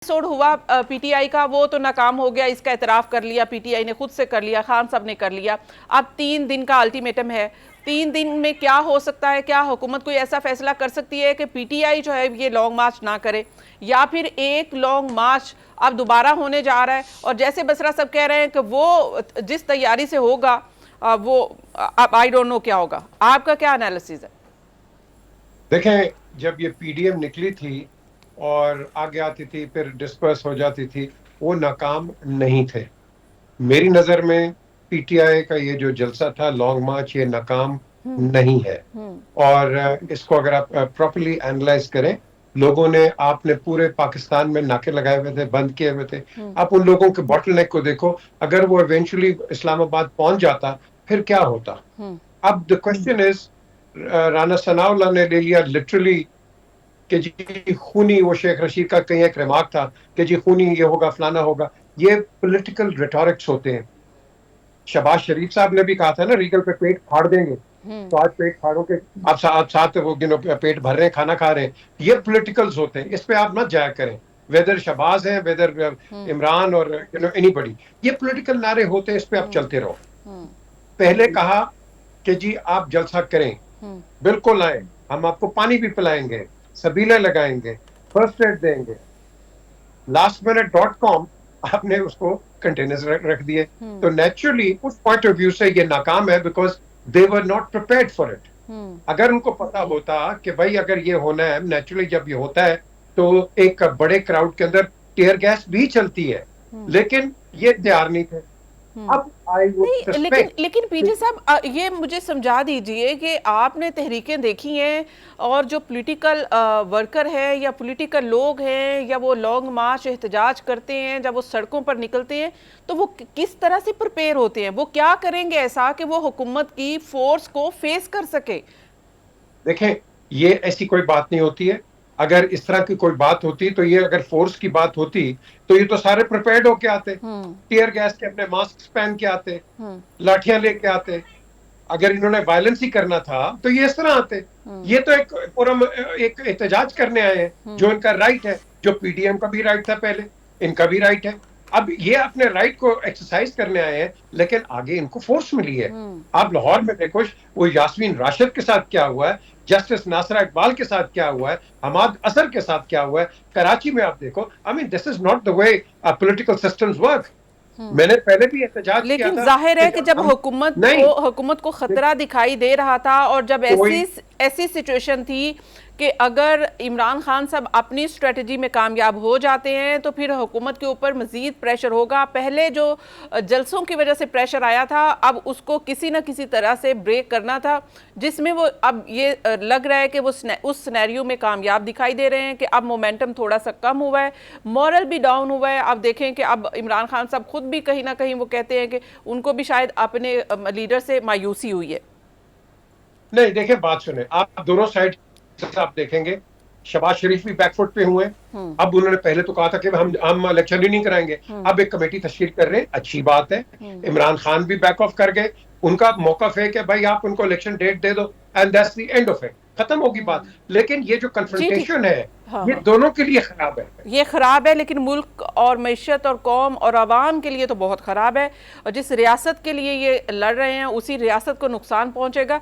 Episode हुआ PTI का वो तो नाकाम हो गया, इसका एतराफ कर लिया, पीटीआई ने खुद से कर लिया, खान साहब ने कर लिया। अब 3 दिन का अल्टीमेटम है। 3 दिन में क्या हो सकता है? क्या हुकूमत कोई ऐसा फैसला कर सकती है कि पीटीआई जो है ये लॉन्ग मार्च ना करे, या फिर एक लॉन्ग मार्च अब दोबारा होने जा रहा है? और जैसे बसरा साहब कह रहे हैं कि वो जिस तैयारी से होगा वो अब आई डोंट नो क्या होगा। आपका क्या एनालिसिस है? देखें, जब ये पीडीएम निकली थी और आगे आती थी फिर डिस्पर्स हो जाती थी, वो नाकाम नहीं थे। मेरी नजर में पीटीआई का ये जो जलसा था लॉन्ग मार्च, ये नाकाम नहीं है। और इसको अगर आप प्रॉपर्ली एनालाइज करें, लोगों ने आपने पूरे पाकिस्तान में नाके लगाए हुए थे, बंद किए हुए थे। आप उन लोगों के बॉटलनेक को देखो, अगर वो इवेंचुअली इस्लामाबाद पहुंच जाता फिर क्या होता। अब the question is, Rana Sanaullah ने ले लिया लिटरली कि जी खूनी, वो शेख रशीद का कहीं एक रिमार्क था कि जी खूनी ये होगा, फलाना होगा। ये पॉलिटिकल रिटोरिक्स होते हैं। शहबाज शरीफ साहब ने भी कहा था ना, रीगल पे पेट फाड़ देंगे, तो आज पेट फाड़ो के आप साथ वो पेट भर रहे हैं, खाना खा रहे हैं। ये पॉलिटिकल्स होते हैं, इस पे आप मत जाया करें। वेदर शहबाज है, वेदर इमरान और एनीबॉडी, ये पॉलिटिकल नारे होते हैं, इस पे आप चलते रहो। पहले कहा कि जी आप जलसा करें, बिल्कुल आए, हम आपको पानी भी पिलाएंगे, सबीले लगाएंगे, फर्स्ट एड देंगे। lastminute.com आपने उसको कंटेनर्स रख दिए। तो नेचुरली उस पॉइंट ऑफ व्यू से ये नाकाम है, because they were not prepared for it. अगर उनको पता होता कि भाई अगर ये होना है, नेचुरली जब ये होता है तो एक बड़े क्राउड के अंदर टीयर गैस भी चलती है, लेकिन ये तैयार नहीं थे। अब नहीं, लेकिन पीजे साहब ये मुझे समझा दीजिए कि आपने तहरीकें देखी हैं, और जो पॉलिटिकल वर्कर है या पॉलिटिकल लोग हैं, या वो लॉन्ग मार्च एहतजाज करते हैं, जब वो सड़कों पर निकलते हैं तो वो किस तरह से प्रिपेयर होते हैं? वो क्या करेंगे ऐसा कि वो हुकूमत की फोर्स को फेस कर सके? देखें, ये ऐसी कोई बात नहीं होती है। अगर इस तरह की कोई बात होती तो ये, अगर फोर्स की बात होती तो ये तो सारे प्रिपेयर्ड होके आते, टीयर गैस के अपने मास्क पहन के आते, लाठियां लेके आते। अगर इन्होंने वायलेंस ही करना था तो ये इस तरह आते। ये तो एक एहतजाज करने आए हैं, जो इनका राइट है, जो पीडीएम का भी राइट था पहले, इनका भी राइट है। अब ये अपने राइट को एक्सरसाइज करने आए हैं, लेकिन आगे इनको फोर्स मिली है। आप लाहौर में देखो वो यास्मीन राशिद के साथ क्या हुआ है, जस्टिस नासरा इकबाल के साथ क्या हुआ है, हमाद असर के साथ क्या हुआ है, कराची में आप देखो। I mean this is not the way political systems work. मैंने पहले भी एहतजाज किया था। लेकिन जाहिर है कि जब हुकूमत को खतरा दिखाई दे रहा था, और जब ऐसी सिचुएशन थी कि अगर इमरान खान साहब अपनी स्ट्रेटजी में कामयाब हो जाते हैं तो फिर हुकूमत के ऊपर मजीद प्रेशर होगा। पहले जो जलसों की वजह से प्रेशर आया था, अब उसको किसी न किसी तरह से ब्रेक करना था, जिसमें वो अब ये लग रहा है कि वो उस सिनेरियो में कामयाब दिखाई दे रहे हैं कि अब मोमेंटम थोड़ा सा कम हुआ है, मॉरल भी डाउन हुआ है। अब देखें कि अब इमरान खान साहब खुद भी कहीं ना कहीं वो कहते हैं कि उनको भी शायद अपने लीडर से मायूसी हुई है। नहीं, देखें, बात सुने, आप दोनों साइड आप देखेंगे, शहबाज शरीफ भी बैकफुट पे हुए। अब उन्होंने पहले तो कहा था कि हम इलेक्शन ही नहीं कराएंगे, अब एक कमेटी तश्कील कर रहे हैं, अच्छी बात है। इमरान खान भी बैक ऑफ कर गए, उनका मौका है कि भाई आप उनको इलेक्शन डेट दे दो, and that's the end of it, खत्म होगी बात। लेकिन ये जो कन्फ्रंटेशन है, ये दोनों के लिए खराब है। ये खराब है, लेकिन मुल्क और मैशत और कौम और आवाम के लिए तो बहुत खराब है, और जिस रियासत के लिए ये लड़ रहे हैं उसी रियासत को नुकसान पहुंचेगा।